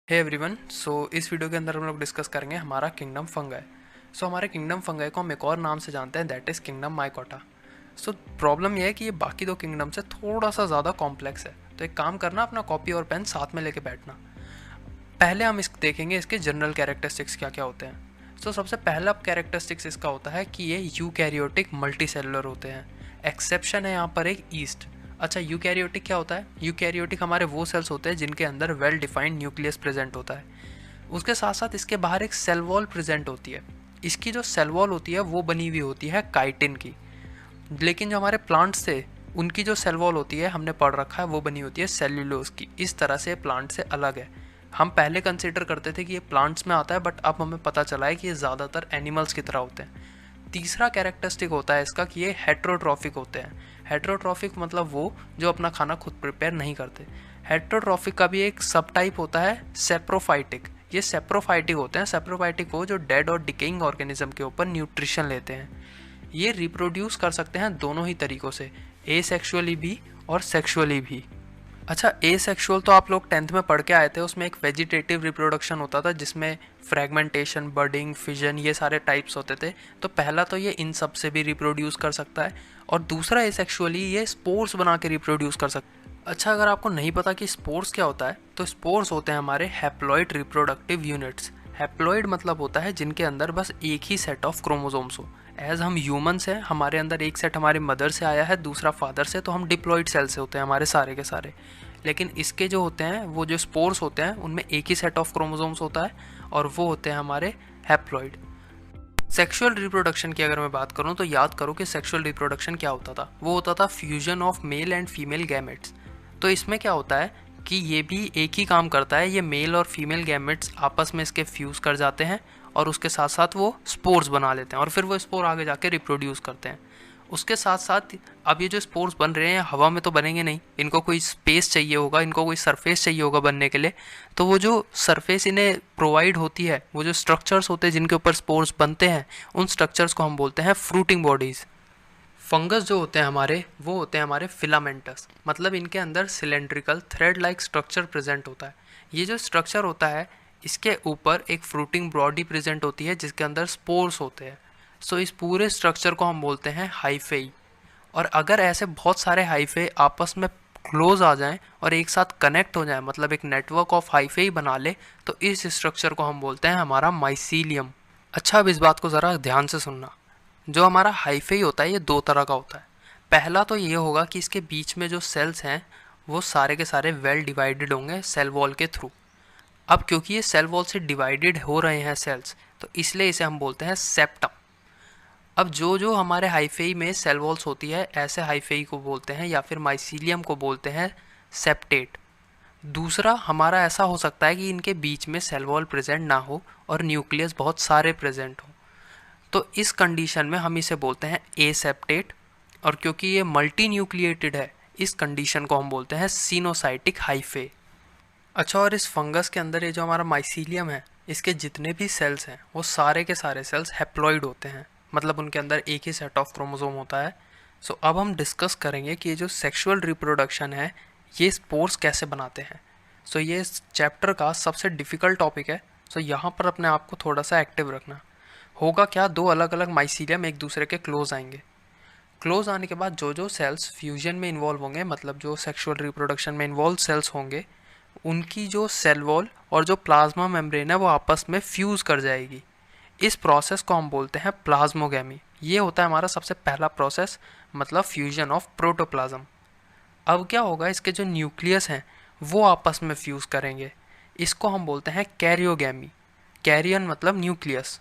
Hey everyone. इस video के अंदर हम लोग डिस्कस करेंगे हमारा किंगडम फंगाई। हमारे किंगडम फंगाई को हम एक और नाम से जानते हैं, that is kingdom mycota. Problem यह है कि ये बाकी दो किंगडम से थोड़ा सा ज़्यादा कॉम्प्लेक्स है। तो एक काम करना, अपना कॉपी और पेन साथ में लेके बैठना। पहले हम देखेंगे इसके जनरल कैरेक्टरिस्टिक्स क्या क्या होते हैं। सबसे पहला कैरेक्टरिस्टिक्स इसका होता है कि ये यूकैरियोटिक मल्टीसेलुलर होते हैं। एक्सेप्शन है यहाँ पर एक ईस्ट। अच्छा, यूकैरियोटिक क्या होता है? यूकैरियोटिक हमारे वो सेल्स होते हैं जिनके अंदर वेल डिफाइंड न्यूक्लियस प्रेजेंट होता है। उसके साथ साथ इसके बाहर एक सेल वॉल प्रेजेंट होती है। इसकी जो सेल वॉल होती है वो बनी हुई होती है काइटिन की। लेकिन जो हमारे प्लांट्स थे उनकी जो सेल वॉल होती है, हमने पढ़ रखा है, वो बनी होती है सेल्यूलोज की। इस तरह से प्लांट से अलग है। हम पहले कंसिडर करते थे कि ये प्लांट्स में आता है, बट अब हमें पता चला है कि ये ज़्यादातर एनिमल्स की तरह होते हैं। तीसरा कैरेक्टरिस्टिक होता है इसका कि ये हेट्रोट्रॉफिक होते हैं। हेट्रोट्रॉफिक मतलब वो जो अपना खाना खुद प्रिपेयर नहीं करते। हेट्रोट्रॉफिक का भी एक सब टाइप होता है सेप्रोफाइटिक। ये सेप्रोफाइटिक होते हैं। सेप्रोफाइटिक वो जो डेड और डिकेइंग ऑर्गेनिज्म के ऊपर न्यूट्रिशन लेते हैं। ये रिप्रोड्यूस कर सकते हैं दोनों ही तरीक़ों से, एसेक्सुअली भी और सेक्सुअली भी। अच्छा, एसेक्सुअल तो आप लोग 10th में पढ़ के आए थे। उसमें एक वेजिटेटिव रिप्रोडक्शन होता था जिसमें फ्रेगमेंटेशन, बर्डिंग, फिजन, ये सारे टाइप्स होते थे। तो पहला तो ये इन सब से भी रिप्रोड्यूस कर सकता है, और दूसरा एसेक्सुअली ये स्पोर्स बना के रिप्रोड्यूस कर सकता है। अच्छा, अगर आपको नहीं पता कि स्पोर्स क्या होता है, तो स्पोर्स होते हैं हमारे हैप्लॉइड रिप्रोडक्टिव यूनिट्स। हैप्लॉइड मतलब होता है जिनके अंदर बस एक ही सेट ऑफ क्रोमोसोम्स हो। एज हम ह्यूमन्स हैं, हमारे अंदर एक सेट हमारे मदर से आया है, दूसरा फादर से, तो हम डिप्लॉइड सेल से होते हैं हमारे सारे के सारे। लेकिन इसके जो होते हैं, वो जो स्पोर्स होते हैं, उनमें एक ही सेट ऑफ क्रोमोसोम्स होता है, और वो होते हैं हमारे हैप्लॉइड। सेक्सुअल रिप्रोडक्शन की अगर मैं बात करूं तो याद करो कि सेक्सुअल रिप्रोडक्शन क्या होता था। वो होता था fusion of male and female gametes. तो इसमें क्या होता है कि ये भी एक ही काम करता है। ये मेल और फीमेल गैमेट्स आपस में इसके फ्यूज़ कर जाते हैं, और उसके साथ साथ वो स्पोर्स बना लेते हैं, और फिर वो स्पोर आगे जाके रिप्रोड्यूस करते हैं। उसके साथ साथ अब ये जो स्पोर्स बन रहे हैं हवा में तो बनेंगे नहीं, इनको कोई स्पेस चाहिए होगा, इनको कोई सरफेस चाहिए होगा बनने के लिए। तो वो जो सरफेस इन्हें प्रोवाइड होती है, वो जो स्ट्रक्चर्स होते हैं जिनके ऊपर स्पोर्स बनते हैं, उन स्ट्रक्चर्स को हम बोलते हैं फ्रूटिंग बॉडीज़। फंगस जो होते हैं हमारे, वो होते हैं हमारे फिलामेंटस। मतलब इनके अंदर cylindrical thread like structure present होता है। ये जो स्ट्रक्चर होता है, इसके ऊपर एक फ्रूटिंग बॉडी प्रेजेंट होती है जिसके अंदर स्पोर्स होते हैं। इस पूरे स्ट्रक्चर को हम बोलते हैं हाइफेई। और अगर ऐसे बहुत सारे हाइफे आपस में क्लोज आ जाएं और एक साथ कनेक्ट हो जाएं, मतलब एक नेटवर्क ऑफ हाइफे बना ले, तो इस स्ट्रक्चर को हम बोलते हैं हमारा माइसीलियम। अच्छा, अब इस बात को ज़रा ध्यान से सुनना। जो हमारा हाइफे होता है ये दो तरह का होता है। पहला तो ये होगा कि इसके बीच में जो सेल्स हैं वो सारे के सारे वेल डिवाइडेड होंगे सेल वॉल के थ्रू। अब क्योंकि ये सेल वॉल से डिवाइडेड हो रहे हैं सेल्स, तो इसलिए इसे हम बोलते हैं सेप्टम। अब जो जो हमारे हाइफेई में सेल वॉल्स होती है, ऐसे हाइफेई को बोलते हैं, या फिर माइसीलियम को बोलते हैं सेप्टेट। दूसरा हमारा ऐसा हो सकता है कि इनके बीच में सेल वॉल प्रेजेंट ना हो और न्यूक्लियस बहुत सारे प्रेजेंट हो। तो इस कंडीशन में हम इसे बोलते हैं एसेप्टेट। और क्योंकि ये मल्टी न्यूक्लिएटेड है, इस कंडीशन को हम बोलते हैं सिनोसाइटिक हाइफे। अच्छा, और इस फंगस के अंदर ये जो हमारा माइसीलियम है, इसके जितने भी सेल्स हैं वो सारे के सारे सेल्स हैप्लॉइड होते हैं। मतलब उनके अंदर एक ही सेट ऑफ क्रोमोसोम होता है। अब हम डिस्कस करेंगे कि ये जो सेक्सुअल रिप्रोडक्शन है, ये स्पोर्स कैसे बनाते हैं। ये इस चैप्टर का सबसे डिफ़िकल्ट टॉपिक है। यहाँ पर अपने आप को थोड़ा सा एक्टिव रखना। होगा क्या, दो अलग अलग माइसीलियम एक दूसरे के क्लोज आएंगे। क्लोज आने के बाद जो जो सेल्स फ्यूजन में इन्वॉल्व होंगे, मतलब जो सेक्सुअल रिप्रोडक्शन में इन्वॉल्व सेल्स होंगे, उनकी जो सेल वॉल और जो प्लाज्मा मेम्ब्रेन है वो आपस में फ्यूज़ कर जाएगी। इस प्रोसेस को हम बोलते हैं प्लाज्मोगेमी। ये होता है हमारा सबसे पहला प्रोसेस, मतलब फ्यूजन ऑफ प्रोटोप्लाज्म। अब क्या होगा, इसके जो न्यूक्लियस हैं वो आपस में फ्यूज़ करेंगे। इसको हम बोलते हैं कैरियोगेमी। कैरियन मतलब न्यूक्लियस।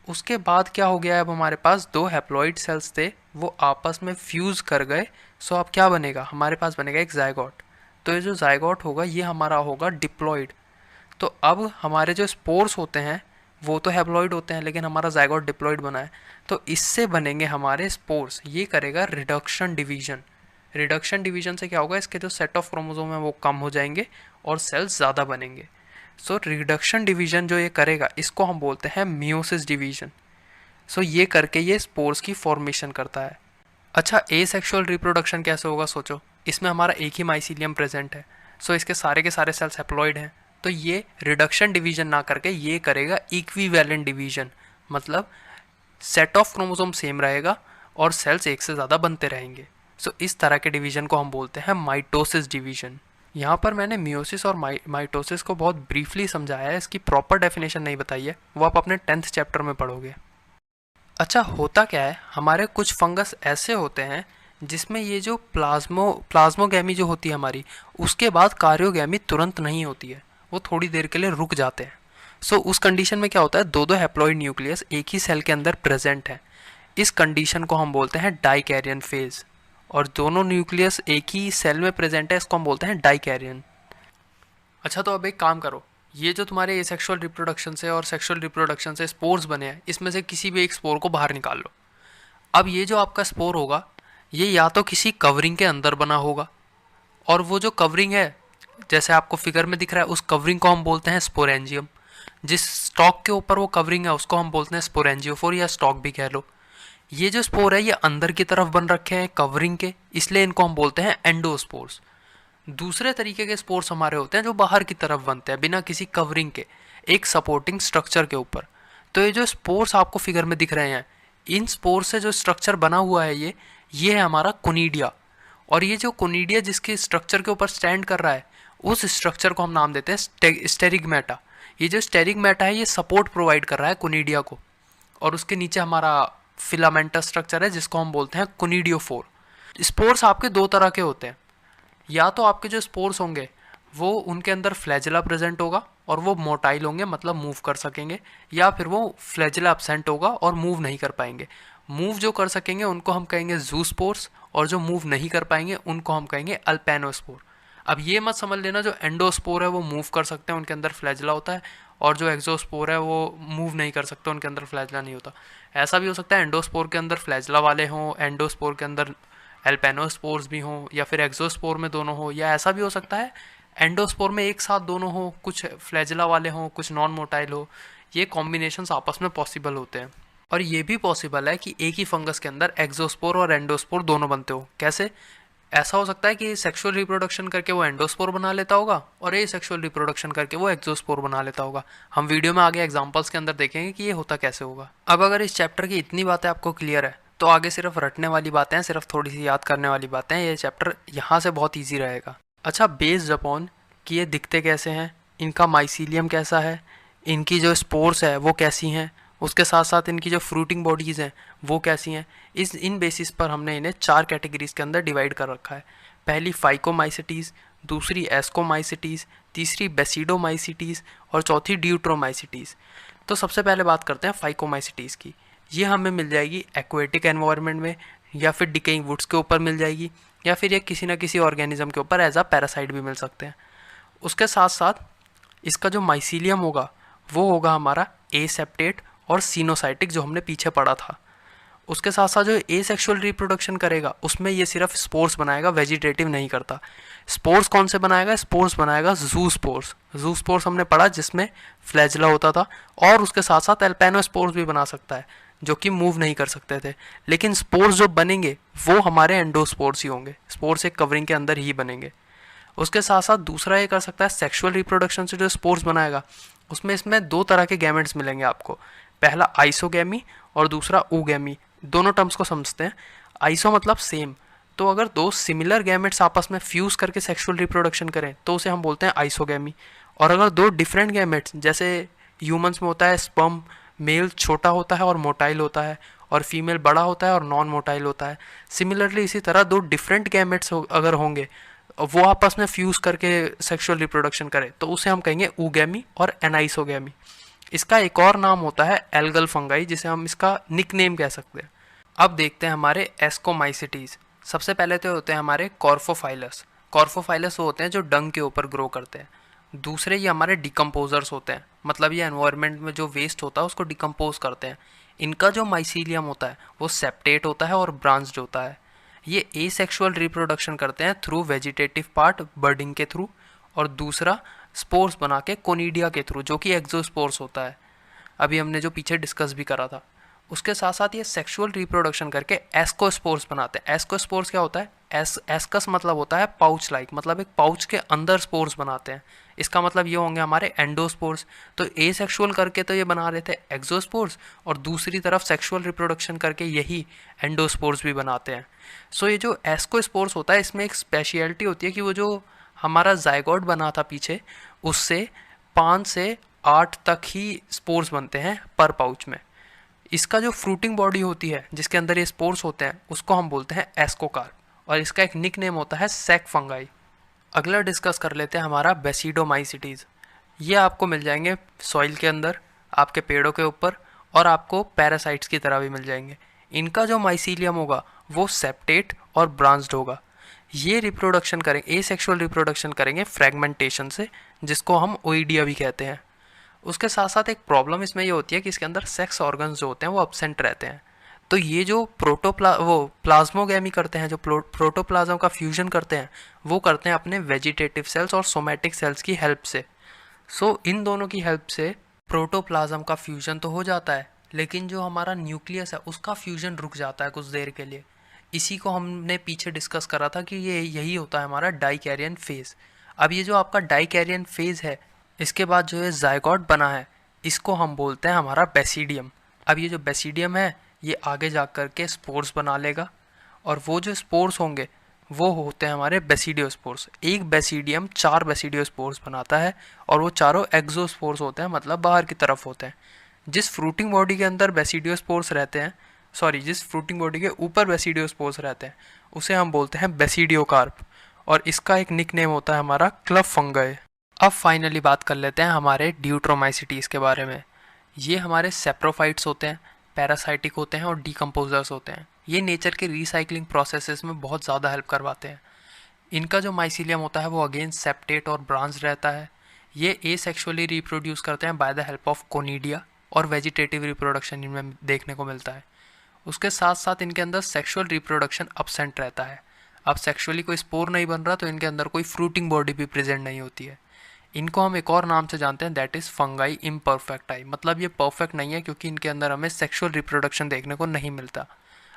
उसके बाद क्या हो गया, अब हमारे पास दो हैप्लॉइड सेल्स थे, वो आपस में फ्यूज़ कर गए। अब क्या बनेगा, हमारे पास बनेगा एक जाइगोट। तो ये जो जाइगोट होगा ये हमारा होगा डिप्लॉइड। तो अब हमारे जो स्पोर्स होते हैं वो तो हैप्लॉइड होते हैं, लेकिन हमारा जाइगोट डिप्लॉइड बना है, तो इससे बनेंगे हमारे स्पोर्स। ये करेगा रिडक्शन डिवीजन। रिडक्शन डिवीजन से क्या होगा, इसके जो सेट ऑफ क्रोमोसोम है वो कम हो जाएंगे और सेल्स ज़्यादा बनेंगे। रिडक्शन डिवीजन जो ये करेगा, इसको हम बोलते हैं मियोसिस डिवीजन। ये करके ये स्पोर्स की फॉर्मेशन करता है। अच्छा, एसेक्सुअल रिप्रोडक्शन कैसे होगा, सोचो। इसमें हमारा एक ही माइसीलियम प्रेजेंट है। इसके सारे के सारे सेल्स हैप्लॉइड हैं, तो ये रिडक्शन डिवीजन ना करके ये करेगा इक्विवेलेंट डिवीजन, मतलब सेट ऑफ क्रोमोसोम सेम रहेगा और सेल्स एक से ज़्यादा बनते रहेंगे। सो इस तरह के डिवीजन को हम बोलते हैं माइटोसिस डिवीजन। यहाँ पर मैंने मियोसिस और माइटोसिस को बहुत ब्रीफली समझाया है, इसकी प्रॉपर डेफिनेशन नहीं बताई है, वो आप अपने 10th चैप्टर में पढ़ोगे। अच्छा, होता क्या है, हमारे कुछ फंगस ऐसे होते हैं जिसमें ये जो प्लाज्मोगैमी जो होती है हमारी, उसके बाद कार्योगैमी तुरंत नहीं होती है, वो थोड़ी देर के लिए रुक जाते हैं। सो उस कंडीशन में क्या होता है, दो हैप्लॉइड न्यूक्लियस एक ही सेल के अंदर प्रेजेंट है। इस कंडीशन को हम बोलते हैं डाइकैरियन फेज, और दोनों न्यूक्लियस एक ही सेल में प्रेजेंट है, इसको हम बोलते हैं डाइकैरियन। अच्छा, तो अब एक काम करो, ये जो तुम्हारे एसेक्सुअल रिप्रोडक्शन से और सेक्सुअल रिप्रोडक्शन से स्पोर्स बने हैं, इसमें से किसी भी एक स्पोर को बाहर निकाल लो। अब ये जो आपका स्पोर होगा, ये या तो किसी कवरिंग के अंदर बना होगा, और वो जो कवरिंग है जैसे आपको फिगर में दिख रहा है, उस कवरिंग को हम बोलते हैं स्पोरेंजियम। जिस स्टॉक के ऊपर वो कवरिंग है उसको हम बोलते हैं स्पोरेंजियोफोर, या स्टॉक भी कह लो। ये जो स्पोर है ये अंदर की तरफ बन रखे हैं कवरिंग के, इसलिए इनको हम बोलते हैं एंडोस्पोर्स। दूसरे तरीके के स्पोर्स हमारे होते हैं जो बाहर की तरफ बनते हैं बिना किसी कवरिंग के, एक सपोर्टिंग स्ट्रक्चर के ऊपर। तो ये जो स्पोर्स आपको फिगर में दिख रहे हैं, इन स्पोर्स से जो स्ट्रक्चर बना हुआ है ये है हमारा कोनिडिया। और ये जो कोनिडिया जिसके स्ट्रक्चर के ऊपर स्टैंड कर रहा है, उस स्ट्रक्चर को हम नाम देते हैं स्टेरिगमेटा। ये जो स्टेरिगमेटा है ये सपोर्ट प्रोवाइड कर रहा है कोनिडिया को, और उसके नीचे हमारा फिलामेंटस स्ट्रक्चर है जिसको हम बोलते हैं कोनिडियोफोर। स्पोर्स आपके दो तरह के होते हैं, या तो आपके जो स्पोर्स होंगे वो उनके अंदर फ्लैजिला प्रेजेंट होगा और वो मोटाइल होंगे, मतलब मूव कर सकेंगे, या फिर वो फ्लैजिला एब्सेंट होगा और मूव नहीं कर पाएंगे। मूव जो कर सकेंगे उनको हम कहेंगे जूस्पोर्स, और जो मूव नहीं कर पाएंगे उनको हम कहेंगे अल्पेनोस्पोर। अब ये मत समझ लेना जो एंडोस्पोर है वो मूव कर सकते हैं, उनके अंदर फ्लैजिला होता है, और जो एक्सोस्पोर है वो मूव नहीं कर सकते, उनके अंदर फ्लैजिला नहीं होता। ऐसा भी हो सकता है एंडोस्पोर के अंदर फ्लैजिला वाले हों, एंडोस्पोर के अंदर एल्पेनोस्पोर्स भी हों, या फिर एक्सोस्पोर में दोनों हो, या ऐसा भी हो सकता है एंडोस्पोर में एक साथ दोनों हो, कुछ फ्लैजिला वाले हों कुछ नॉन मोटाइल हो। ये कॉम्बिनेशंस आपस में पॉसिबल होते हैं। और ये भी पॉसिबल है कि एक ही फंगस के अंदर एक्सोस्पोर और एंडोस्पोर दोनों बनते हो। कैसे? ऐसा हो सकता है कि सेक्सुअल रिप्रोडक्शन करके वो एंडोस्पोर बना लेता होगा और ये सेक्सुअल रिप्रोडक्शन करके वो एक्सोस्पोर बना लेता होगा। हम वीडियो में आगे एग्जांपल्स के अंदर देखेंगे कि ये होता कैसे होगा। अब अगर इस चैप्टर की इतनी बातें आपको क्लियर है तो आगे सिर्फ रटने वाली बातें हैं, सिर्फ थोड़ी सी याद करने वाली बातें हैं। ये चैप्टर यहाँ से बहुत ईजी रहेगा। अच्छा, बेस्ड अपॉन कि ये दिखते कैसे हैं, इनका माइसीलियम कैसा है, इनकी जो स्पोर्स है वो कैसी हैं, उसके साथ साथ इनकी जो फ्रूटिंग बॉडीज़ हैं वो कैसी हैं, इन बेसिस पर हमने इन्हें 4 कैटेगरीज़ के अंदर डिवाइड कर रखा है। पहली फाइकोमाइसिटीज़, दूसरी एस्कोमाइसिटीज़, तीसरी बेसिडोमाइसिटीज़ और चौथी ड्यूट्रोमाइसिटीज़। तो सबसे पहले बात करते हैं फाइकोमाइसिटीज़ की। ये हमें मिल जाएगी एक्वेटिक एनवायरनमेंट में, या फिर डिकेइंग वुड्स के ऊपर मिल जाएगी, या फिर ये किसी न किसी ऑर्गेनिज्म के ऊपर एज अ पैरासाइट भी मिल सकते हैं। उसके साथ साथ इसका जो माइसीलियम होगा वो होगा हमारा एसेप्टेट और सीनोसाइटिक, जो हमने पीछे पढ़ा था। उसके साथ साथ जो एसेक्सुअल रिप्रोडक्शन करेगा उसमें ये सिर्फ स्पोर्स बनाएगा, वेजिटेटिव नहीं करता। स्पोर्स कौन से बनाएगा? स्पोर्स बनाएगा जूस्पोर्स। जूस्पोर्स हमने पढ़ा जिसमें फ्लैजिला होता था, और उसके साथ साथ एल्पेनोस्पोर्स भी बना सकता है जो कि मूव नहीं कर सकते थे। लेकिन स्पोर्स जो बनेंगे वो हमारे एंडोस्पोर्स ही होंगे, स्पोर्स एक कवरिंग के अंदर ही बनेंगे। उसके साथ साथ दूसरा ये कर सकता है सेक्सुअल रिप्रोडक्शन से जो स्पोर्स बनाएगा उसमें इसमें 2 तरह के गैमेट्स मिलेंगे आपको। पहला आइसोगैमी और दूसरा ऊगैमी। दोनों टर्म्स को समझते हैं। आइसो मतलब सेम, तो अगर 2 सिमिलर गैमेट्स आपस में फ्यूज करके सेक्सुअल रिप्रोडक्शन करें तो उसे हम बोलते हैं आइसोगैमी। और अगर 2 डिफरेंट गैमेट्स, जैसे ह्यूमंस में होता है स्पर्म, मेल छोटा होता है और मोटाइल होता है, और फीमेल बड़ा होता है और नॉन मोटाइल होता है, सिमिलरली इसी तरह 2 डिफरेंट गैमेट्स अगर होंगे वो आपस में फ्यूज करके सेक्सुअल रिप्रोडक्शन करे तो उसे हम कहेंगे ऊगैमी और एनाइसोगैमी। इसका एक और नाम होता है एल्गल फंगाई, जिसे हम इसका निकनेम कह सकते हैं। अब देखते हैं हमारे एस्कोमाइसिटीज़। सबसे पहले तो होते हैं हमारे कॉर्फोफाइलस। कॉर्फोफाइलस वो होते हैं जो डंग के ऊपर ग्रो करते हैं। दूसरे ये हमारे डिकम्पोजर्स होते हैं, मतलब ये एनवायरनमेंट में जो वेस्ट होता है उसको डिकम्पोज करते हैं। इनका जो माइसीलियम होता है वो सेप्टेट होता है और ब्रांच्ड होता है। ये एसेक्सुअल रिप्रोडक्शन करते हैं थ्रू वेजिटेटिव पार्ट, बर्डिंग के थ्रू, और दूसरा स्पोर्स बना के कोनिडिया के थ्रू, जो कि एक्सोस्पोर्स होता है, अभी हमने जो पीछे डिस्कस भी करा था। उसके साथ साथ ये सेक्सुअल रिप्रोडक्शन करके एस्कोस्पोर्स बनाते हैं। एस्कोस्पोर्स क्या होता है? एस्कस मतलब होता है पाउच लाइक, मतलब एक पाउच के अंदर स्पोर्स बनाते हैं। इसका मतलब ये होंगे हमारे एंडोस्पोर्स। तो एसेक्सुअल करके तो ये बना रहे थे एक्सोस्पोर्स, और दूसरी तरफ सेक्सुअल रिप्रोडक्शन करके यही एंडोस्पोर्स भी बनाते हैं। सो ये जो एस्कोस्पोर्स होता है, इसमें एक स्पेशलिटी होती है कि वो जो हमारा जाइगोट बना था पीछे, उससे 5 से 8 तक ही स्पोर्स बनते हैं पर पाउच में। इसका जो फ्रूटिंग बॉडी होती है जिसके अंदर ये स्पोर्स होते हैं, उसको हम बोलते हैं एस्कोकार्प, और इसका एक निक नेम होता है सैक फंगाई। अगला डिस्कस कर लेते हैं हमारा बेसिडोमाइसिटीज़। ये आपको मिल जाएंगे सॉइल के अंदर, आपके पेड़ों के ऊपर, और आपको पैरासाइट्स की तरह भी मिल जाएंगे। इनका जो माइसीलियम होगा वो सेप्टेट और ब्रांच्ड होगा। ये रिप्रोडक्शन करेंगे, एसेक्सुअल रिप्रोडक्शन करेंगे फ्रेगमेंटेशन से, जिसको हम ओइडिया भी कहते हैं। उसके साथ साथ एक प्रॉब्लम इसमें ये होती है कि इसके अंदर सेक्स ऑर्गन्स जो होते हैं वो अब्सेंट रहते हैं। तो ये जो प्लाज्मोगैमी करते हैं, जो प्रोटोप्लाज्म का फ्यूजन करते हैं, वो करते हैं अपने वेजिटेटिव सेल्स और सोमैटिक सेल्स की हेल्प से। सो इन दोनों की हेल्प से प्रोटोप्लाज्म का फ्यूजन तो हो जाता है, लेकिन जो हमारा न्यूक्लियस है उसका फ्यूजन रुक जाता है कुछ देर के लिए। इसी को हमने पीछे डिस्कस करा था कि ये यही होता है हमारा डाइकैरियन फेज। अब ये जो आपका डाइकैरियन फेज है, इसके बाद जो ये जाइगोट बना है, इसको हम बोलते हैं हमारा बेसिडियम। अब ये जो बेसिडियम है, ये आगे जा कर के स्पोर्स बना लेगा, और वो जो स्पोर्स होंगे वो होते हैं हमारे बेसिडियोस्पोर्स। एक बेसिडियम 4 बेसिडियोस्पोर्स बनाता है, और वो चारों एक्सोस्पोर्स होते हैं, मतलब बाहर की तरफ होते हैं। जिस फ्रूटिंग बॉडी के अंदर बेसिडियोस्पोर्स रहते हैं, जिस फ्रूटिंग बॉडी के ऊपर बेसिडियोस्पोर्स रहते हैं, उसे हम बोलते हैं बेसिडियोकार्प, और इसका एक निक नेम होता है हमारा क्लब फंगाई। अब फाइनली बात कर लेते हैं हमारे ड्यूट्रोमाइसिटीज़ के बारे में। ये हमारे सेप्रोफाइट्स होते हैं, पैरासाइटिक होते हैं और डीकम्पोजर्स होते हैं। ये नेचर के रिसाइकलिंग प्रोसेसेस में बहुत ज़्यादा हेल्प करवाते हैं। इनका जो माइसीलियम होता है वो अगेन सेप्टेट और ब्रांच रहता है। ये एसेक्सुअली रिप्रोड्यूस करते हैं by the help of conidia, और वेजिटेटिव रिप्रोडक्शन इनमें देखने को मिलता है। उसके साथ साथ इनके अंदर सेक्सुअल रिप्रोडक्शन अब्सेंट रहता है। अब सेक्सुअली कोई स्पोर नहीं बन रहा, तो इनके अंदर कोई फ्रूटिंग बॉडी भी प्रेजेंट नहीं होती है। इनको हम एक और नाम से जानते हैं, दैट इज़ फंगाई इम्परफेक्टाई। मतलब ये परफेक्ट नहीं है क्योंकि इनके अंदर हमें सेक्सुअल रिप्रोडक्शन देखने को नहीं मिलता।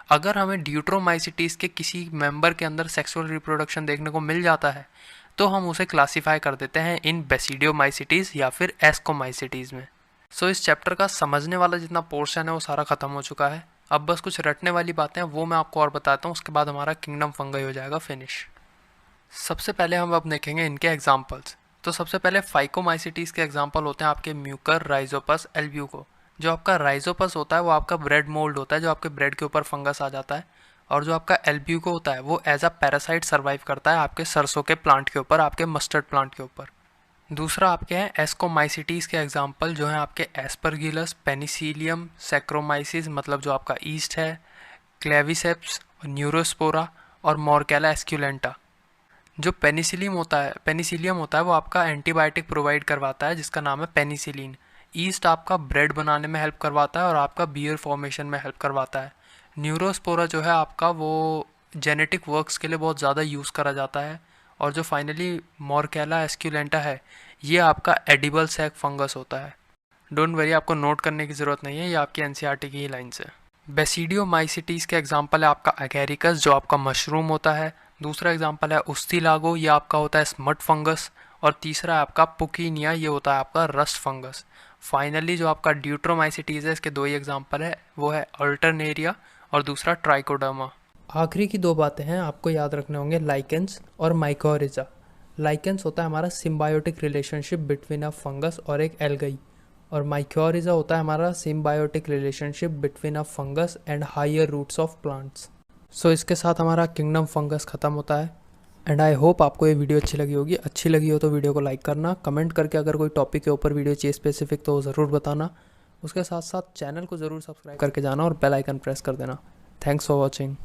अगर हमें ड्यूट्रोमाइसिटीज़ के किसी मेंबर के अंदर सेक्सुअल रिप्रोडक्शन देखने को मिल जाता है, तो हम उसे क्लासीफाई कर देते हैं इन बेसिडियोमाइसिटीज़ या फिर एस्कोमाइसिटीज़ में। सो इस चैप्टर का समझने वाला जितना पोर्शन है वो सारा ख़त्म हो चुका है। अब बस कुछ रटने वाली बातें हैं, वो मैं आपको और बताता हूँ, उसके बाद हमारा किंगडम फंगाई हो जाएगा फिनिश। सबसे पहले हम अब देखेंगे इनके एग्जाम्पल्स। तो सबसे पहले फाइकोमाइसिटीज़ के एग्जांपल होते हैं आपके म्यूकर, राइजोपस, एल्ब्यूको। जो आपका राइजोपस होता है वो आपका ब्रेड मोल्ड होता है, जो आपके ब्रेड के ऊपर फंगस आ जाता है। और जो आपका एल्ब्यूको होता है वो एज अ पैरासाइट सर्वाइव करता है आपके सरसों के प्लांट के ऊपर, आपके मस्टर्ड प्लांट के ऊपर। दूसरा आपके हैं एस्कोमाइसिटीज़ के एग्जाम्पल, जो हैं आपके एस्परगिलस, पेनिसिलियम, सैक्रोमाइसिस मतलब जो आपका ईस्ट है, क्लेविसेप्स, न्यूरोस्पोरा और मोरकेला एस्क्यूलेंटा। जो पेनिसिलियम होता है वो आपका एंटीबायोटिक प्रोवाइड करवाता है जिसका नाम है पेनिसिलिन। ईस्ट आपका ब्रेड बनाने में हेल्प करवाता है और आपका बियर फॉर्मेशन में हेल्प करवाता है। न्यूरोस्पोरा जो है आपका वो जेनेटिक वर्क्स के लिए बहुत ज़्यादा यूज़ करा जाता है। और जो फाइनली मोरकेला एस्क्यूलेंटा है, ये आपका एडिबल सैक फंगस होता है। डोंट वरी, आपको नोट करने की ज़रूरत नहीं है, ये आपकी एनसीईआरटी की ही लाइन्स है। बेसिडियोमाइसिटीज़ के एग्जाम्पल है आपका एगेरिकस, जो आपका मशरूम होता है। दूसरा एग्जाम्पल है उस्तिलागो, ये आपका होता है स्मट फंगस। और तीसरा है आपका पुकीनिया, ये होता है आपका रस्ट फंगस। फाइनली जो आपका ड्यूट्रोमाइसिटीज़ है, इसके 2 ही एग्जाम्पल है, वो है अल्टरनेरिया और दूसरा ट्राइकोडर्मा। आखिरी की 2 बातें हैं आपको याद रखने होंगे, लाइकेंस और माइकोरिजा। लाइकेंस होता है हमारा symbiotic relationship between a fungus और एक एल्गाई, और माइकोरिजा होता है हमारा symbiotic relationship between a fungus and higher roots of plants. So इसके साथ हमारा किंगडम फंगस ख़त्म होता है। एंड आई होप आपको ये वीडियो अच्छी लगी होगी। अच्छी लगी हो तो वीडियो को लाइक करना, कमेंट करके अगर कोई टॉपिक के ऊपर वीडियो चाहिए स्पेसिफिक तो ज़रूर बताना। उसके साथ साथ चैनल को ज़रूर सब्सक्राइब करके जाना और बेल आइकन प्रेस कर देना। Thanks for watching.